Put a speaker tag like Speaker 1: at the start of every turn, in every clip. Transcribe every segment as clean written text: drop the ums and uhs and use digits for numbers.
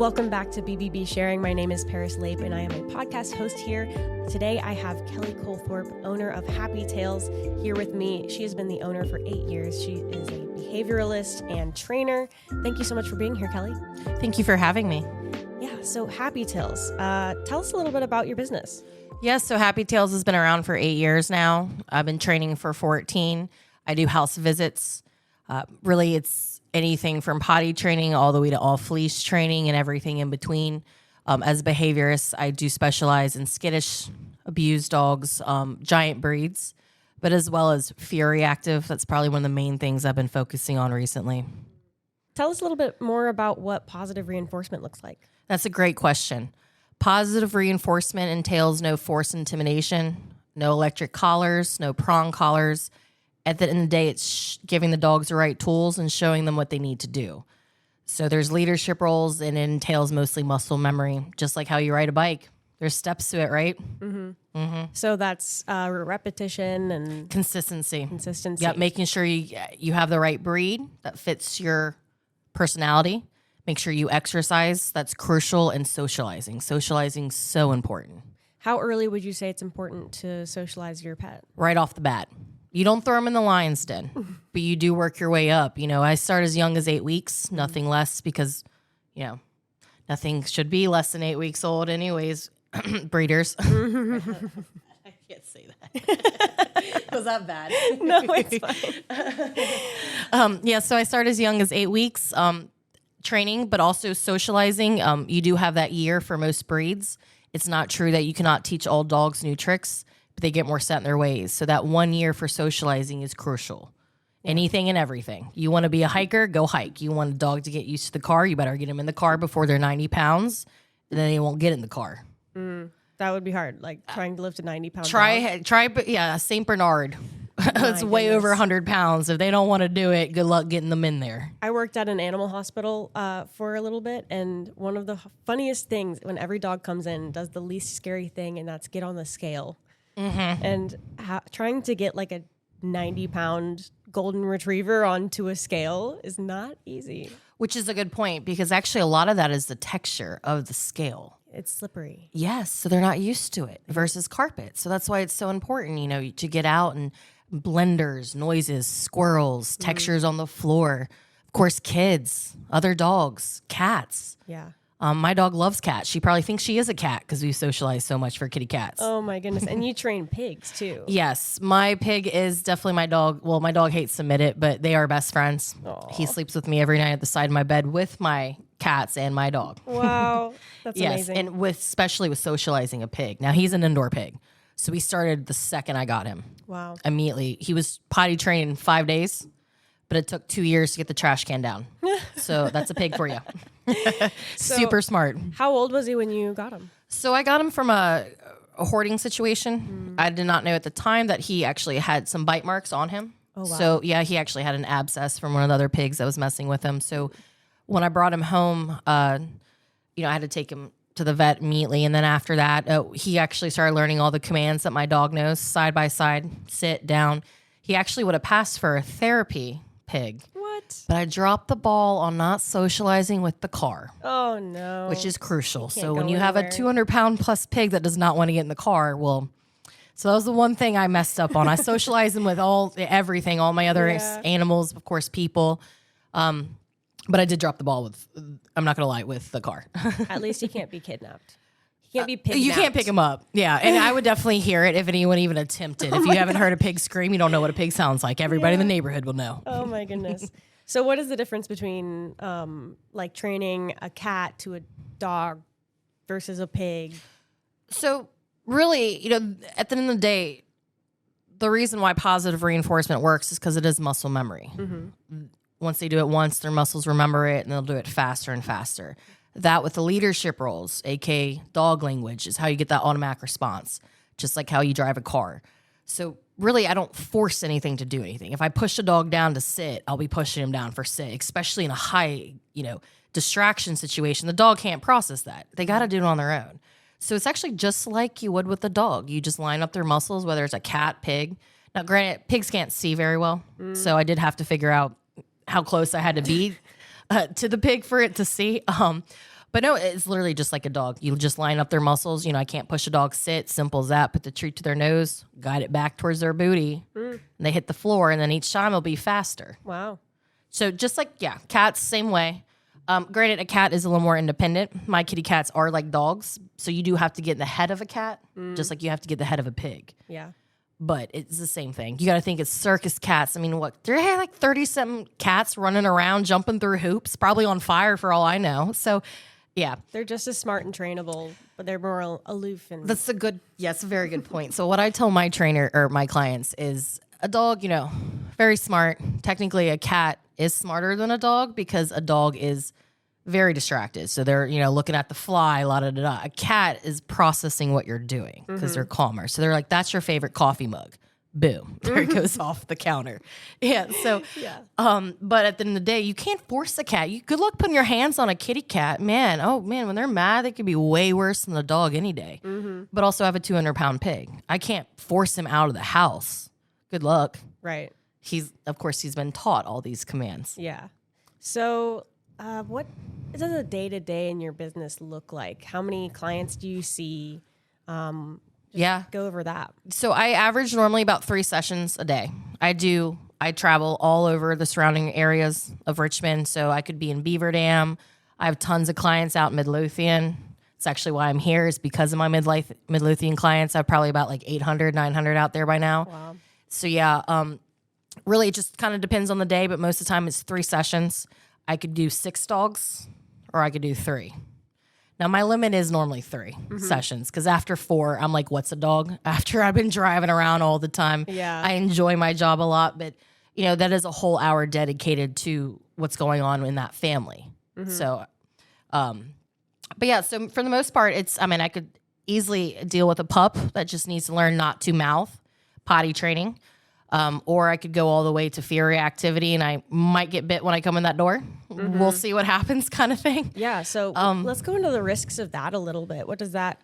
Speaker 1: Welcome back to BBB Sharing. My name is Paris Lape, and I am a podcast host here. Today, I have Kelly Colthorpe, owner of Happy Tailz, here with me. She has been the owner for 8 years. She is a behavioralist and trainer. Thank you so much for being here, Kelly.
Speaker 2: Thank you for having me.
Speaker 1: Yeah, so Happy Tailz. Tell us a little bit about your business.
Speaker 2: Yes, so Happy Tailz has been around for 8 years now. I've been training for 14. I do house visits. Really, it's anything from potty training all the way to off-leash training and everything in between. As a behaviorist, I do specialize in skittish, abused dogs, giant breeds, but as well as fear reactive. That's probably one of the main things I've been focusing on recently.
Speaker 1: Tell us a little bit more about what positive reinforcement looks like.
Speaker 2: That's a great question. Positive reinforcement entails no force intimidation, no electric collars, no prong collars. At the end of the day, it's giving the dogs the right tools and showing them what they need to do. So there's leadership roles, and it entails mostly muscle memory, just like how you ride a bike. There's steps to it, right?
Speaker 1: Mm-hmm. Mm-hmm. So that's repetition and
Speaker 2: consistency.
Speaker 1: Yep,
Speaker 2: making sure you have the right breed that fits your personality. Make sure you exercise. That's crucial. And socializing. Socializing's so important.
Speaker 1: How early would you say it's important to socialize your pet?
Speaker 2: Right off the bat. You don't throw them in the lion's den, but you do work your way up. You know, I start as young as 8 weeks, nothing less, because, you know, nothing should be less than 8 weeks old anyways, breeders. I can't say that. Was that bad?
Speaker 1: No, it's fine.
Speaker 2: So I start as young as 8 weeks training, but also socializing. You do have that year for most breeds. It's not true that you cannot teach all dogs new tricks, but they get more set in their ways. So that 1 year for socializing is crucial. Yeah. Anything and everything. You want to be a hiker, go hike. You want a dog to get used to the car, you better get them in the car before they're 90 pounds, and then they won't get in the car.
Speaker 1: That would be hard, like trying to lift a 90-pound
Speaker 2: dog. St. Bernard. It's way over 100 pounds. If they don't want to do it, good luck getting them in there.
Speaker 1: I worked at an animal hospital for a little bit, and one of the funniest things when every dog comes in does the least scary thing, and that's get on the scale. Mm-hmm. And trying to get like a 90-pound golden retriever onto a scale is not easy.
Speaker 2: Which is a good point, because actually a lot of that is the texture of the scale.
Speaker 1: It's slippery.
Speaker 2: Yes, so they're not used to it versus carpet. So that's why it's so important, you know, to get out and blenders, noises, squirrels, textures on the floor. Of course, kids, other dogs, cats.
Speaker 1: Yeah.
Speaker 2: My dog loves cats. She probably thinks she is a cat because we socialize so much for kitty cats.
Speaker 1: Oh, my goodness. And you train pigs, too.
Speaker 2: Yes. My pig is definitely my dog. Well, my dog hates to admit it, but they are best friends. Aww. He sleeps with me every night at the side of my bed with my cats and my dog.
Speaker 1: Wow. That's amazing.
Speaker 2: And especially with socializing a pig. Now, he's an indoor pig. So we started the second I got him.
Speaker 1: Wow.
Speaker 2: Immediately. He was potty trained in 5 days, but it took 2 years to get the trash can down. So that's a pig for you. Super smart.
Speaker 1: How old was he when you got him?
Speaker 2: So I got him from a hoarding situation. I did not know at the time that he actually had some bite marks on him. Oh, wow. So yeah, he actually had an abscess from one of the other pigs that was messing with him. So when I brought him home, I had to take him to the vet immediately. And then after that, he actually started learning all the commands that my dog knows, side by side, sit, down. He actually would have passed for a therapy pig.
Speaker 1: What?
Speaker 2: But I dropped the ball on not socializing with the car.
Speaker 1: Oh, no.
Speaker 2: Which is crucial. So when you have a 200-pound plus pig that does not want to get in the car, well, so that was the one thing I messed up on. I socialized them with everything, all my other animals, of course, people. But I did drop the ball with, I'm not going to lie, with the car.
Speaker 1: At least he can't be kidnapped. He can't be picked
Speaker 2: You can't pick him up. Yeah. And I would definitely hear it if anyone even attempted. If you haven't heard a pig scream, you don't know what a pig sounds like. Everybody in the neighborhood will know.
Speaker 1: Oh, my goodness. So what is the difference between like training a cat to a dog versus a pig?
Speaker 2: So really, at the end of the day, the reason why positive reinforcement works is because it is muscle memory. Mm-hmm. Once they do it once, their muscles remember it, and they'll do it faster and faster. That with the leadership roles, aka dog language, is how you get that automatic response, just like how you drive a car. So really, I don't force anything to do anything. If I push a dog down to sit, I'll be pushing him down for sit, especially in a high, distraction situation. The dog can't process that. They got to do it on their own. So it's actually just like you would with the dog. You just line up their muscles, whether it's a cat, pig. Now, granted, pigs can't see very well, so I did have to figure out how close I had to be to the pig for it to see. But no, it's literally just like a dog. You just line up their muscles. I can't push a dog sit. Simple as that. Put the treat to their nose, guide it back towards their booty, and they hit the floor, and then each time it'll be faster.
Speaker 1: Wow.
Speaker 2: So just like, cats, same way. Granted, a cat is a little more independent. My kitty cats are like dogs. So you do have to get in the head of a cat, just like you have to get the head of a pig.
Speaker 1: Yeah.
Speaker 2: But it's the same thing. You got to think it's circus cats. I mean, there are like 30-something cats running around, jumping through hoops, probably on fire for all I know. So, yeah.
Speaker 1: They're just as smart and trainable, but they're more aloof. And
Speaker 2: That's a very good point. So what I tell my trainer or my clients is a dog, very smart. Technically, a cat is smarter than a dog because a dog is very distracted. So they're, looking at the fly, A cat is processing what you're doing because they're calmer. So they're like, that's your favorite coffee mug. Boom. There it goes off the counter. Yeah. So, but at the end of the day, you can't force a cat. Good luck putting your hands on a kitty cat. Man, when they're mad, they could be way worse than a dog any day. But also I have a 200-pound pig. I can't force him out of the house. Good luck.
Speaker 1: Right.
Speaker 2: He's been taught all these commands.
Speaker 1: Yeah. So, what does a day-to-day in your business look like? How many clients do you see? Go over that.
Speaker 2: So I average normally about 3 sessions a day. I travel all over the surrounding areas of Richmond. So I could be in Beaver Dam. I have tons of clients out in Midlothian. It's actually why I'm here is because of my Midlothian clients. I have probably about like 800, 900 out there by now.
Speaker 1: Wow.
Speaker 2: So really it just kind of depends on the day, but most of the time it's 3 sessions. I could do 6 dogs or I could do 3. Now, my limit is normally 3 sessions because after 4, I'm like, what's a dog? After I've been driving around all the time.
Speaker 1: Yeah.
Speaker 2: I enjoy my job a lot, but, that is a whole hour dedicated to what's going on in that family. So, but yeah, so for the most part, I could easily deal with a pup that just needs to learn not to mouth, potty training. Or I could go all the way to fear reactivity and I might get bit when I come in that door. We'll see what happens kind of thing.
Speaker 1: Yeah. So let's go into the risks of that a little bit. What does that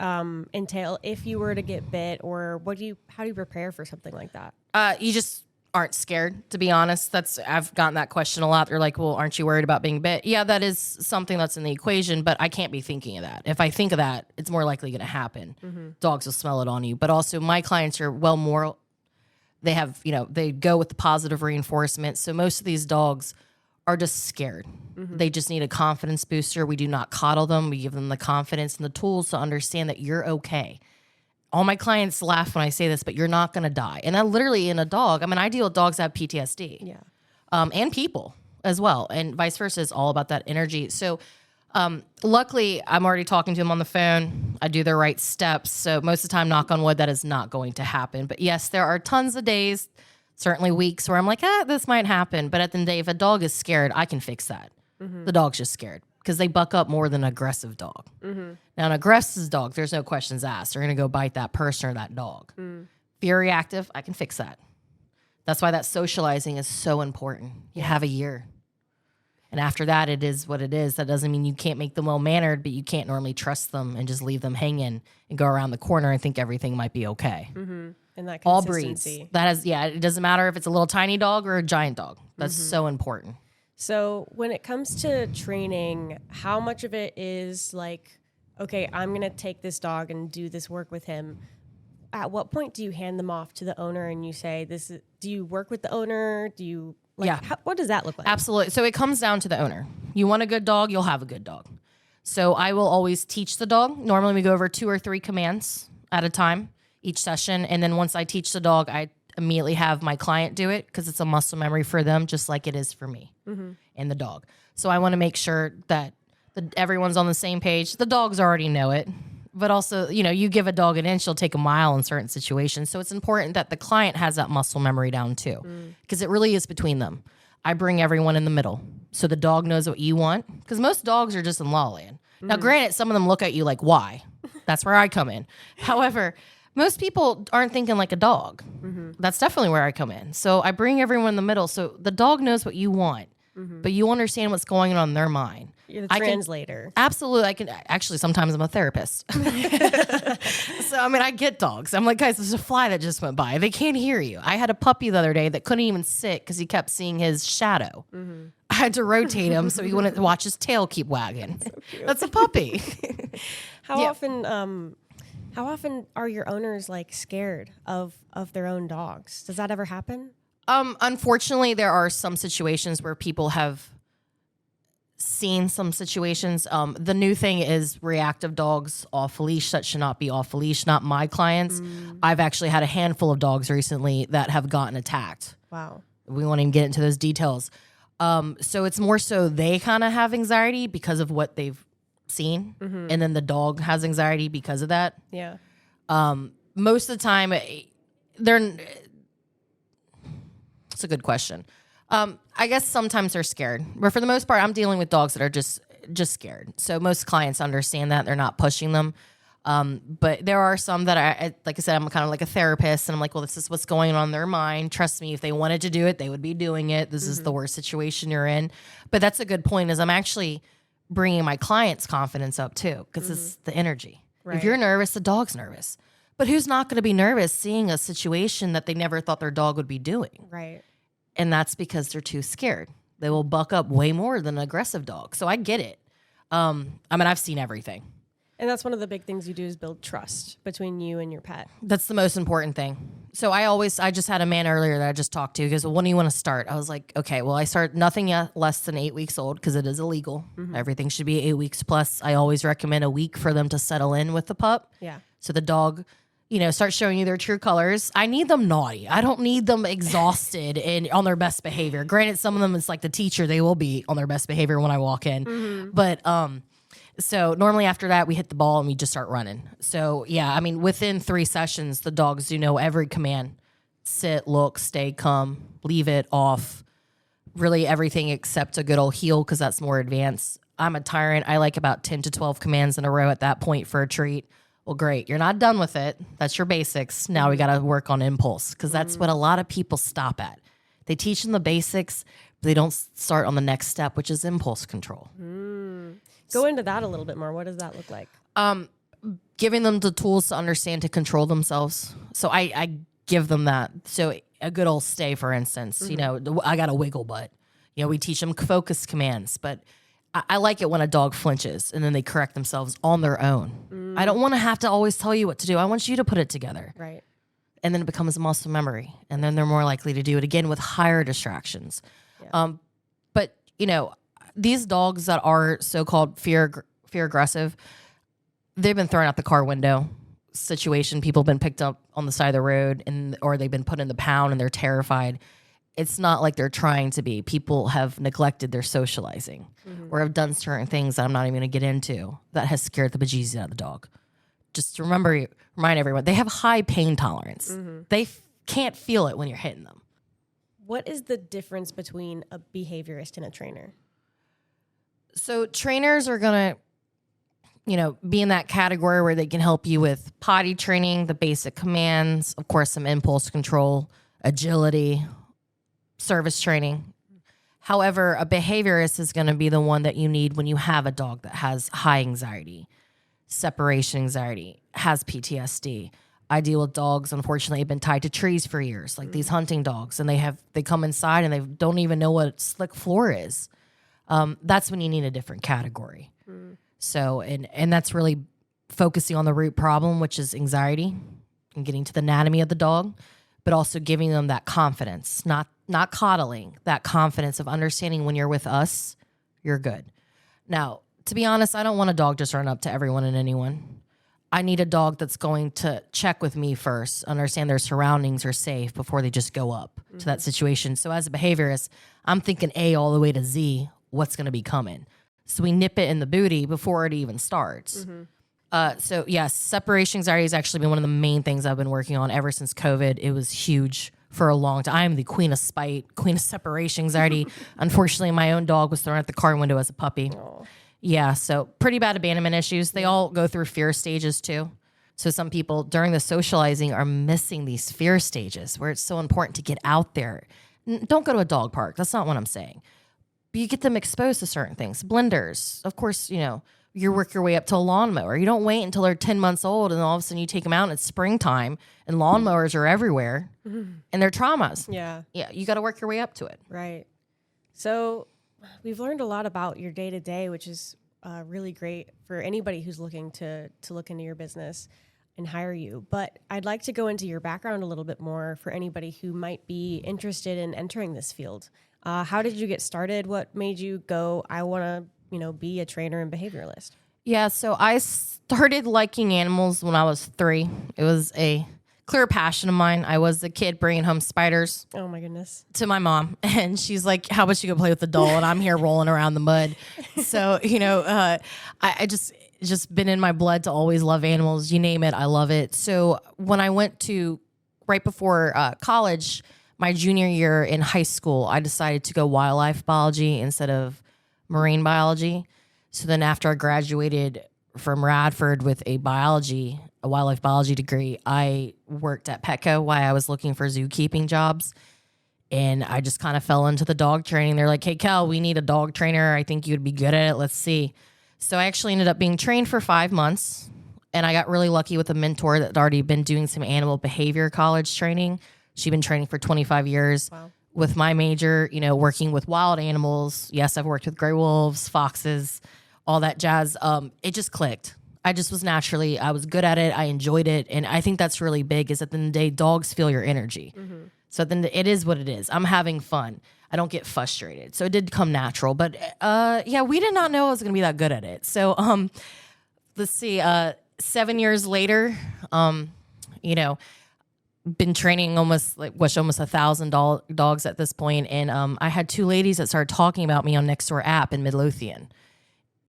Speaker 1: entail if you were to get bit or how do you prepare for something like that?
Speaker 2: You just aren't scared, to be honest. I've gotten that question a lot. They're like, well, aren't you worried about being bit? Yeah, that is something that's in the equation, but I can't be thinking of that. If I think of that, it's more likely going to happen. Dogs will smell it on you. But also my clients are moral. They have, they go with the positive reinforcement. So most of these dogs are just scared. They just need a confidence booster. We do not coddle them. We give them the confidence and the tools to understand that you're okay. All my clients laugh when I say this, but you're not going to die. And that literally in a dog, I deal with dogs that have PTSD.
Speaker 1: Yeah.
Speaker 2: And people as well. And vice versa is all about that energy. So luckily, I'm already talking to them on the phone. I do the right steps. So most of the time, knock on wood, that is not going to happen. But yes, there are tons of days, certainly weeks where I'm like, this might happen. But at the end of the day, if a dog is scared, I can fix that. The dog's just scared because they buck up more than an aggressive dog. Now, an aggressive dog, there's no questions asked. They're going to go bite that person or that dog. Fear reactive, I can fix that. That's why that socializing is so important. You have a year. And after that, it is what it is. That doesn't mean you can't make them well-mannered, but you can't normally trust them and just leave them hanging and go around the corner and think everything might be okay.
Speaker 1: And that
Speaker 2: all breeds.
Speaker 1: consistency.
Speaker 2: It doesn't matter if it's a little tiny dog or a giant dog. That's so important.
Speaker 1: So when it comes to training, how much of it is like, okay, I'm going to take this dog and do this work with him. At what point do you hand them off to the owner and you say, do you work with the owner? Do you... what does that look like?
Speaker 2: Absolutely. So it comes down to the owner. You want a good dog, you'll have a good dog. So I will always teach the dog. Normally we go over 2 or 3 commands at a time each session. And then once I teach the dog, I immediately have my client do it because it's a muscle memory for them, just like it is for me and the dog. So I want to make sure that everyone's on the same page. The dogs already know it. But also, you give a dog an inch, she'll take a mile in certain situations. So it's important that the client has that muscle memory down too, because it really is between them. I bring everyone in the middle. So the dog knows what you want, because most dogs are just in la land. Now, granted, some of them look at you like, why? That's where I come in. However, most people aren't thinking like a dog. That's definitely where I come in. So I bring everyone in the middle. So the dog knows what you want, but you understand what's going on in their mind.
Speaker 1: You're the translator.
Speaker 2: Absolutely. Sometimes I'm a therapist. So, I get dogs. I'm like, guys, there's a fly that just went by. They can't hear you. I had a puppy the other day that couldn't even sit because he kept seeing his shadow. had to rotate him so he wouldn't watch his tail keep wagging. That's a puppy.
Speaker 1: How often are your owners like scared of their own dogs? Does that ever happen?
Speaker 2: Unfortunately, there are some situations where people have seen some situations. The new thing is reactive dogs off leash that should not be off leash. Not my clients. I've actually had a handful of dogs recently that have gotten attacked.
Speaker 1: Wow.
Speaker 2: We won't even get into those details. So it's more so they kind of have anxiety because of what they've seen, and then the dog has anxiety because of that.
Speaker 1: Yeah.
Speaker 2: Most of the time, it's a good question. I guess sometimes they're scared, but for the most part, I'm dealing with dogs that are just scared. So most clients understand that they're not pushing them. But there are some that like I said, I'm kind of like a therapist, and I'm like, well, this is what's going on in their mind. Trust me, if they wanted to do it, they would be doing it. This is the worst situation you're in. But that's a good point, is I'm actually bringing my clients' confidence up too, because it's the energy.
Speaker 1: Right.
Speaker 2: If you're nervous, the dog's nervous. But who's not going to be nervous seeing a situation that they never thought their dog would be doing?
Speaker 1: Right.
Speaker 2: And that's because they're too scared. They will buck up way more than an aggressive dog. So I get it. I mean, I've seen everything.
Speaker 1: And that's one of the big things you do is build trust between you and your pet.
Speaker 2: That's the most important thing. So I just had a man earlier that I just talked to. He goes, well, when do you want to start? I was like, okay, well, I start nothing less than 8 weeks old because it is illegal. Everything should be 8 weeks plus. I always recommend a week for them to settle in with the pup.
Speaker 1: Yeah.
Speaker 2: So the dog, start showing you their true colors. I need them naughty. I don't need them exhausted and on their best behavior. Granted, some of them, it's like the teacher, they will be on their best behavior when I walk in. But, so normally after that, we hit the ball and we just start running. So yeah, I mean, within 3 sessions, the dogs do know every command: sit, look, stay, come, leave it, off, really everything except a good old heel, because that's more advanced. I'm a tyrant. I like about 10 to 12 commands in a row at that point for a treat. Well, great. You're not done with it. That's your basics. Now we got to work on impulse, because that's what a lot of people stop at. They teach them the basics, but they don't start on the next step, which is impulse control.
Speaker 1: Go into that a little bit more. What does that look like?
Speaker 2: Giving them the tools to understand to control themselves. So I give them that. So a good old stay, for instance, I got a wiggle butt. We teach them focus commands, but I like it when a dog flinches and then they correct themselves on their own. I don't want to have to always tell you what to do. I want you to put it together.
Speaker 1: Right.
Speaker 2: And then it becomes a muscle memory. And then they're more likely to do it again with higher distractions.
Speaker 1: Yeah.
Speaker 2: But, these dogs that are so-called fear aggressive, they've been thrown out the car window situation. People have been picked up on the side of the road or they've been put in the pound and they're terrified. It's not like they're trying to be. People have neglected their socializing or have done certain things that I'm not even going to get into that has scared the bejesus out of the dog. Just remind everyone, they have high pain tolerance. They can't feel it when you're hitting them.
Speaker 1: What is the difference between a behaviorist and a trainer?
Speaker 2: So trainers are going to, be in that category where they can help you with potty training, the basic commands, of course, some impulse control, agility, service training. However, a behaviorist is going to be the one that you need when you have a dog that has high anxiety, separation anxiety, has PTSD. I deal with dogs, unfortunately, have been tied to trees for years, like these hunting dogs, and they come inside and they don't even know what slick floor is. That's when you need a different category. So, and that's really focusing on the root problem, which is anxiety, and getting to the anatomy of the dog, but also giving them that confidence, not coddling, that confidence of understanding when you're with us, you're good. Now, to be honest, I don't want a dog just run up to everyone and anyone. I need a dog that's going to check with me first, understand their surroundings are safe before they just go up to that situation. So as a behaviorist, I'm thinking A all the way to Z, what's going to be coming. So we nip it in the booty before it even starts. So yes, separation anxiety has actually been one of the main things I've been working on ever since COVID. It was huge for a long time. I'm the queen of spite, queen of separation anxiety. Unfortunately, my own dog was thrown out the car window as a puppy.
Speaker 1: Oh.
Speaker 2: Yeah, so pretty bad abandonment issues. They all go through fear stages too. So some people during the socializing are missing these fear stages where it's so important to get out there. Don't go to a dog park. That's not what I'm saying. But you get them exposed to certain things. Blenders, of course, you work your way up to a lawnmower. You don't wait until they're 10 months old and all of a sudden you take them out and it's springtime and lawnmowers are everywhere and they're traumas.
Speaker 1: Yeah.
Speaker 2: Yeah, you got to work your way up to it.
Speaker 1: Right. So we've learned a lot about your day to day, which is really great for anybody who's looking to look into your business and hire you. But I'd like to go into your background a little bit more for anybody who might be interested in entering this field. How did you get started? What made you go, I want to, be a trainer and behavioralist?
Speaker 2: Yeah, so I started liking animals when I was 3. It was a clear passion of mine. I was a kid bringing home spiders.
Speaker 1: Oh my goodness.
Speaker 2: To my mom, and she's like, how about you go play with the doll, and I'm here rolling around the mud. So, I just been in my blood to always love animals. You name it, I love it. So when I went to right before college, my junior year in high school, I decided to go wildlife biology instead of marine biology. So then after I graduated from Radford with a wildlife biology degree, I worked at Petco while I was looking for zookeeping jobs. And I just kind of fell into the dog training. They're like, hey, Kel, we need a dog trainer. I think you'd be good at it. Let's see. So I actually ended up being trained for 5 months. And I got really lucky with a mentor that had already been doing some animal behavior college training. She'd been training for 25 years.
Speaker 1: Wow.
Speaker 2: With my major, working with wild animals. Yes, I've worked with gray wolves, foxes, all that jazz. It just clicked. I just was I was good at it. I enjoyed it. And I think that's really big is at the end of the day, dogs feel your energy. Mm-hmm. So then it is what it is. I'm having fun. I don't get frustrated. So it did come natural. But we did not know I was going to be that good at it. So let's see. 7 years later, been training almost 1,000 dogs at this point. And I had 2 ladies that started talking about me on Nextdoor app in Midlothian.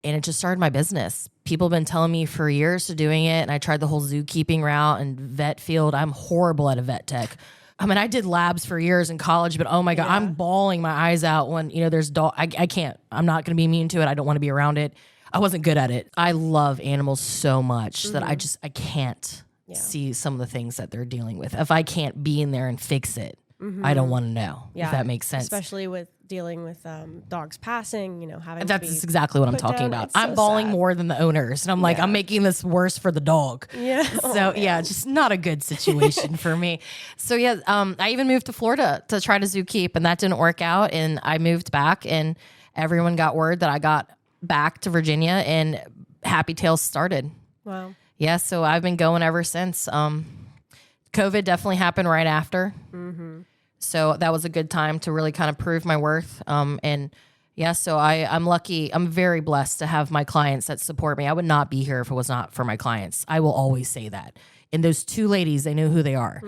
Speaker 2: And it just started my business. People have been telling me for years to doing it. And I tried the whole zookeeping route and vet field. I'm horrible at a vet tech. I mean, I did labs for years in college, but oh my God, I'm bawling my eyes out when, there's dog. I can't. I'm not going to be immune to it. I don't want to be around it. I wasn't good at it. I love animals so much that I can't see some of the things that they're dealing with. If I can't be in there and fix it, I don't want to know, if that makes sense.
Speaker 1: Especially with dealing with dogs passing, having
Speaker 2: That's exactly what I'm talking about. I'm bawling more than the owners. And I'm like, I'm making this worse for the dog.
Speaker 1: Yeah.
Speaker 2: So just not a good situation for me. So I even moved to Florida to try to zookeep, and that didn't work out. And I moved back, and everyone got word that I got back to Virginia, and Happy Tailz started.
Speaker 1: Wow.
Speaker 2: Yeah. So I've been going ever since. COVID definitely happened right after.
Speaker 1: Mm-hmm.
Speaker 2: So that was a good time to really kind of prove my worth. So I'm lucky. I'm very blessed to have my clients that support me. I would not be here if it was not for my clients. I will always say that. And those 2 ladies, they know who they are.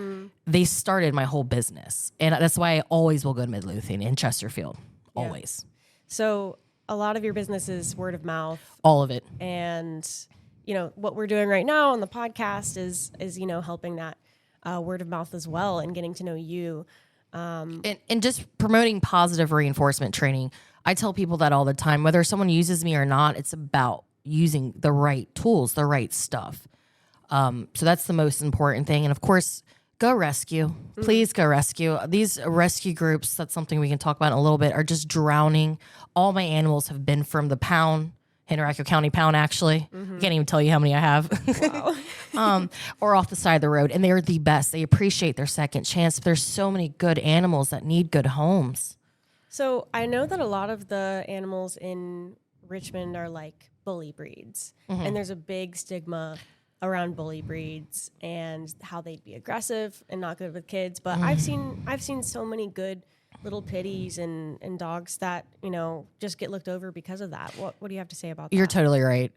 Speaker 2: They started my whole business. And that's why I always will go to Midlothian in Chesterfield. Always.
Speaker 1: So a lot of your business is word of mouth.
Speaker 2: All of it.
Speaker 1: And, what we're doing right now on the podcast is helping that word of mouth as well and getting to know you.
Speaker 2: And just promoting positive reinforcement training. I tell people that all the time, whether someone uses me or not, it's about using the right tools, the right stuff. So that's the most important thing. And of course, go rescue. Please go rescue. These rescue groups, that's something we can talk about in a little bit, are just drowning. All my animals have been from the pound, Henrico County pound, actually. I can't even tell you how many I have.
Speaker 1: Wow.
Speaker 2: Or off the side of the road. And they're the best. They appreciate their second chance. There's so many good animals that need good homes.
Speaker 1: So I know that a lot of the animals in Richmond are like bully breeds. And there's a big stigma around bully breeds and how they'd be aggressive and not good with kids. But I've seen so many good little pitties and dogs that, just get looked over because of that. What do you have to say about that?
Speaker 2: You're totally right.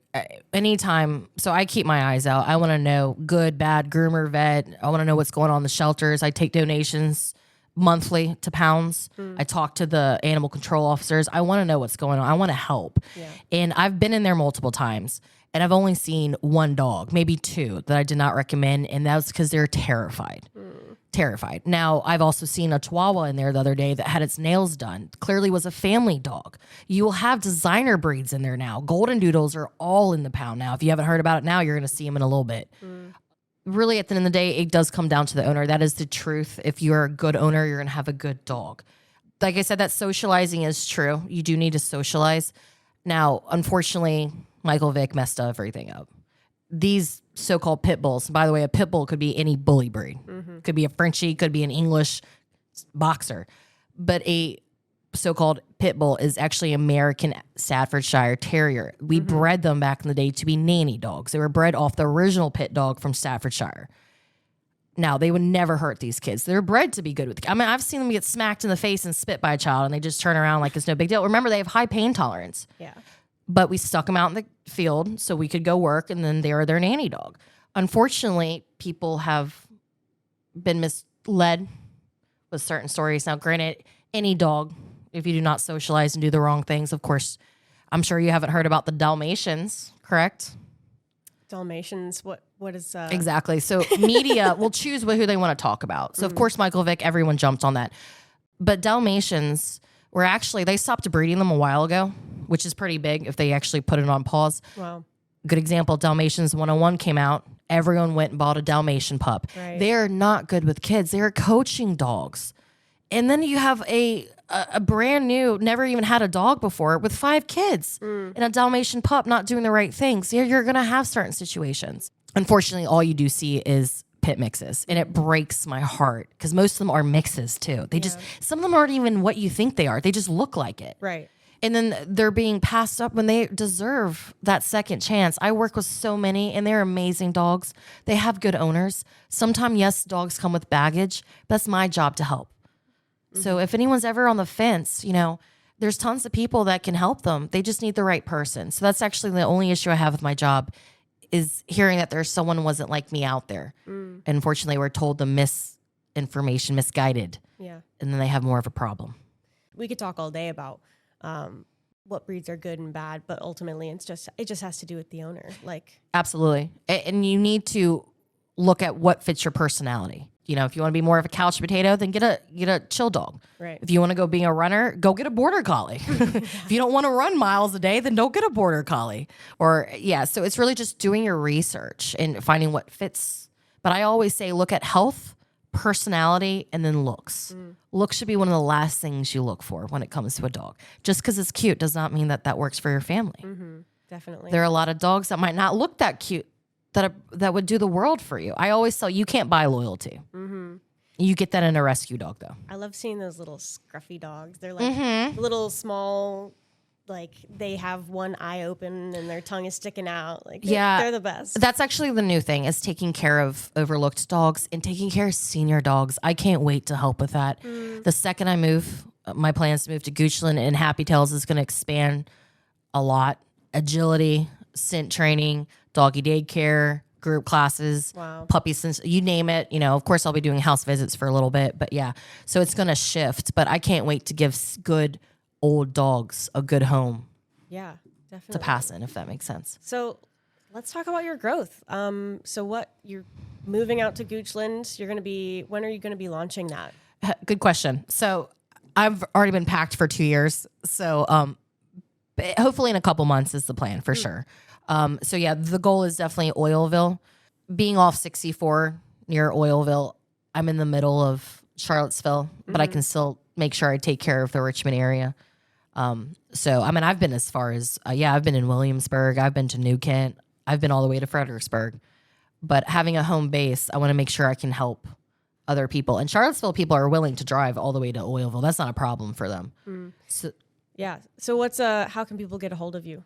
Speaker 2: Anytime, so I keep my eyes out. I want to know good, bad, groomer, vet. I want to know what's going on in the shelters. I take donations monthly to pounds. I talk to the animal control officers. I want to know what's going on. I want to help. Yeah. And I've been in there multiple times, and I've only seen 1 dog, maybe 2 that I did not recommend. And that was because they're terrified. Terrified. Now, I've also seen a Chihuahua in there the other day that had its nails done. Clearly was a family dog. You will have designer breeds in there now. Golden Doodles are all in the pound now. If you haven't heard about it now, you're going to see them in a little bit. Really, at the end of the day, it does come down to the owner. That is the truth. If you're a good owner, you're going to have a good dog. Like I said, that socializing is true. You do need to socialize. Now, unfortunately, Michael Vick messed everything up. These so-called pit bulls, by the way, a pit bull could be any bully breed. Could be a Frenchie, could be an English boxer. But a so-called pit bull is actually American Staffordshire Terrier. We bred them back in the day to be nanny dogs. They were bred off the original pit dog from Staffordshire. Now, they would never hurt these kids. They're bred to be good with. I mean, I've seen them get smacked in the face and spit by a child, and they just turn around like it's no big deal. Remember, they have high pain tolerance.
Speaker 1: Yeah.
Speaker 2: But we stuck them out in the field so we could go work, and then they were their nanny dog. Unfortunately, people have been misled with certain stories. Now, granted, any dog, if you do not socialize and do the wrong things, of course, I'm sure you haven't heard about the Dalmatians, correct?
Speaker 1: Dalmatians, what is...
Speaker 2: Exactly. So media will choose who they want to talk about. So, of course, Michael Vick, everyone jumped on that. But Dalmatians were actually, they stopped breeding them a while ago, which is pretty big if they actually put it on pause.
Speaker 1: Wow.
Speaker 2: Good example, Dalmatians 101 came out. Everyone went and bought a Dalmatian pup.
Speaker 1: Right.
Speaker 2: They're not good with kids. They are coaching dogs. And then you have a brand new, never even had a dog before with 5 kids and a Dalmatian pup not doing the right things. You're going to have certain situations. Unfortunately, all you do see is pit mixes, and it breaks my heart because most of them are mixes too. They just, some of them aren't even what you think they are. They just look like it.
Speaker 1: Right.
Speaker 2: And then they're being passed up when they deserve that second chance. I work with so many, and they're amazing dogs. They have good owners. Sometimes, yes, dogs come with baggage. That's my job to help. So if anyone's ever on the fence, there's tons of people that can help them. They just need the right person. So that's actually the only issue I have with my job is hearing that there's someone wasn't like me out there. Unfortunately, we're told the misinformation, misguided.
Speaker 1: Yeah.
Speaker 2: And then they have more of a problem.
Speaker 1: We could talk all day about what breeds are good and bad, but ultimately it just has to do with the owner.
Speaker 2: Absolutely. And you need to look at what fits your personality. If you want to be more of a couch potato, then get a chill dog.
Speaker 1: Right.
Speaker 2: If you want to go be a runner, go get a border collie. If you don't want to run miles a day, then don't get a border collie. So it's really just doing your research and finding what fits. But I always say, look at health, personality, and then looks. Looks should be one of the last things you look for when it comes to a dog. Just because it's cute does not mean that works for your family.
Speaker 1: Definitely.
Speaker 2: There are a lot of dogs that might not look that cute that would do the world for you. I always tell you can't buy loyalty. You get that in a rescue dog, though.
Speaker 1: I love seeing those little scruffy dogs. They're like little small, they have one eye open and their tongue is sticking out. They're the best.
Speaker 2: That's actually the new thing is taking care of overlooked dogs and taking care of senior dogs. I can't wait to help with that. The second I move, my plan is to move to Goochland, and Happy Tailz is going to expand a lot. Agility, scent training, doggy daycare, group classes, puppy sense, you name it. Of course, I'll be doing house visits for a little bit, but yeah. So it's going to shift, but I can't wait to give good old dogs a good home.
Speaker 1: Yeah, definitely.
Speaker 2: To pass in, if that makes sense.
Speaker 1: So let's talk about your growth. You're moving out to Goochland. When are you going to be launching that?
Speaker 2: Good question. So I've already been packed for 2 years. So hopefully in a couple months is the plan for sure. The goal is definitely Oilville. Being off 64 near Oilville, I'm in the middle of Charlottesville, but I can still make sure I take care of the Richmond area. I've been as far as, I've been in Williamsburg. I've been to New Kent. I've been all the way to Fredericksburg. But having a home base, I want to make sure I can help other people. And Charlottesville people are willing to drive all the way to Oilville. That's not a problem for them.
Speaker 1: So how can people get a hold of you?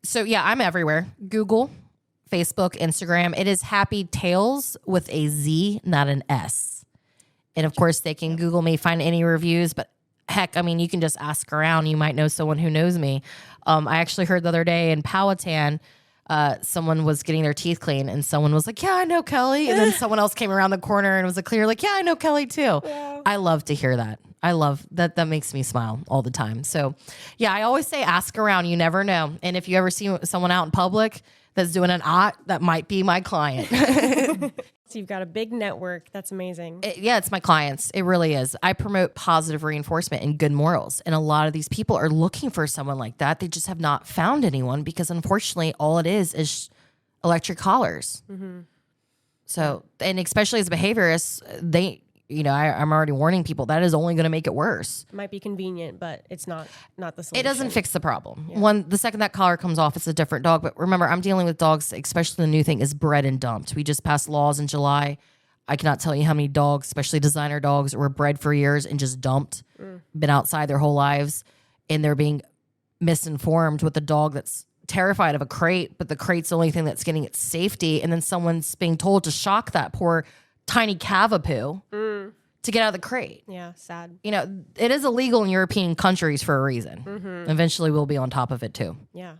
Speaker 2: So, I'm everywhere. Google, Facebook, Instagram. It is Happy Tailz with a Z, not an S. And, of course, they can Google me, find any reviews. But, heck, you can just ask around. You might know someone who knows me. I actually heard the other day in Powhatan, someone was getting their teeth cleaned, and someone was like, yeah, I know Kelly. And then someone else came around the corner and was like, clear, like, yeah, I know Kelly, too. Yeah. I love to hear that. I love that. That makes me smile all the time. So, I always say ask around. You never know. And if you ever see someone out in public that's doing an that might be my client.
Speaker 1: So you've got a big network. That's amazing.
Speaker 2: It's my clients. It really is. I promote positive reinforcement and good morals. And a lot of these people are looking for someone like that. They just have not found anyone because, unfortunately, all it is electric collars. So, and especially as behaviorists, I'm already warning people that is only going to make it worse.
Speaker 1: It might be convenient, but it's not the solution.
Speaker 2: It doesn't fix the problem. Yeah. The second that collar comes off, it's a different dog. But remember, I'm dealing with dogs, especially the new thing is bred and dumped. We just passed laws in July. I cannot tell you how many dogs, especially designer dogs, were bred for years and just dumped, been outside their whole lives, and they're being misinformed with a dog that's terrified of a crate, but the crate's the only thing that's getting its safety. And then someone's being told to shock that poor tiny cavapoo to get out of the crate.
Speaker 1: Yeah, sad.
Speaker 2: You know, it is illegal in European countries for a reason. Eventually we'll be on top of it too.
Speaker 1: Yeah.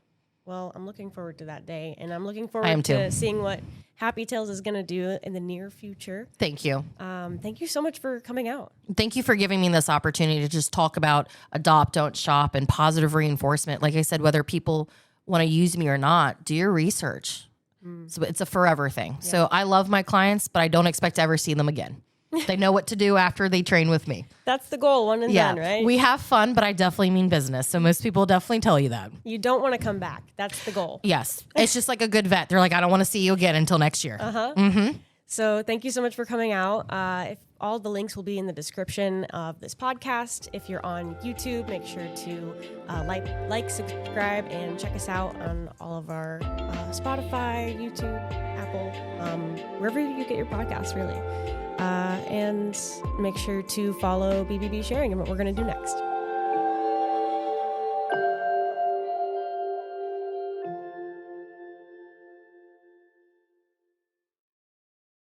Speaker 1: Well, I'm looking forward to that day, and I'm looking forward
Speaker 2: am
Speaker 1: to
Speaker 2: too.
Speaker 1: seeing what Happy Tailz is going to do in the near future.
Speaker 2: Thank you.
Speaker 1: Thank you so much for coming out.
Speaker 2: Thank you for giving me this opportunity to just talk about adopt, don't shop, and positive reinforcement. Like I said, whether people want to use me or not, do your research. So it's a forever thing. Yeah. So I love my clients, but I don't expect to ever see them again. They know what to do after they train with me.
Speaker 1: That's the goal, one and done, right?
Speaker 2: We have fun, but I definitely mean business. So most people definitely tell you that.
Speaker 1: You don't want to come back. That's the goal.
Speaker 2: Yes. It's just like a good vet. They're like, I don't want to see you again until next year.
Speaker 1: So thank you so much for coming out. If all the links will be in the description of this podcast. If you're on YouTube, make sure to like, subscribe, and check us out on all of our Spotify, YouTube, Apple, wherever you get your podcasts, really. And make sure to follow BBB Sharing and what we're going to do next.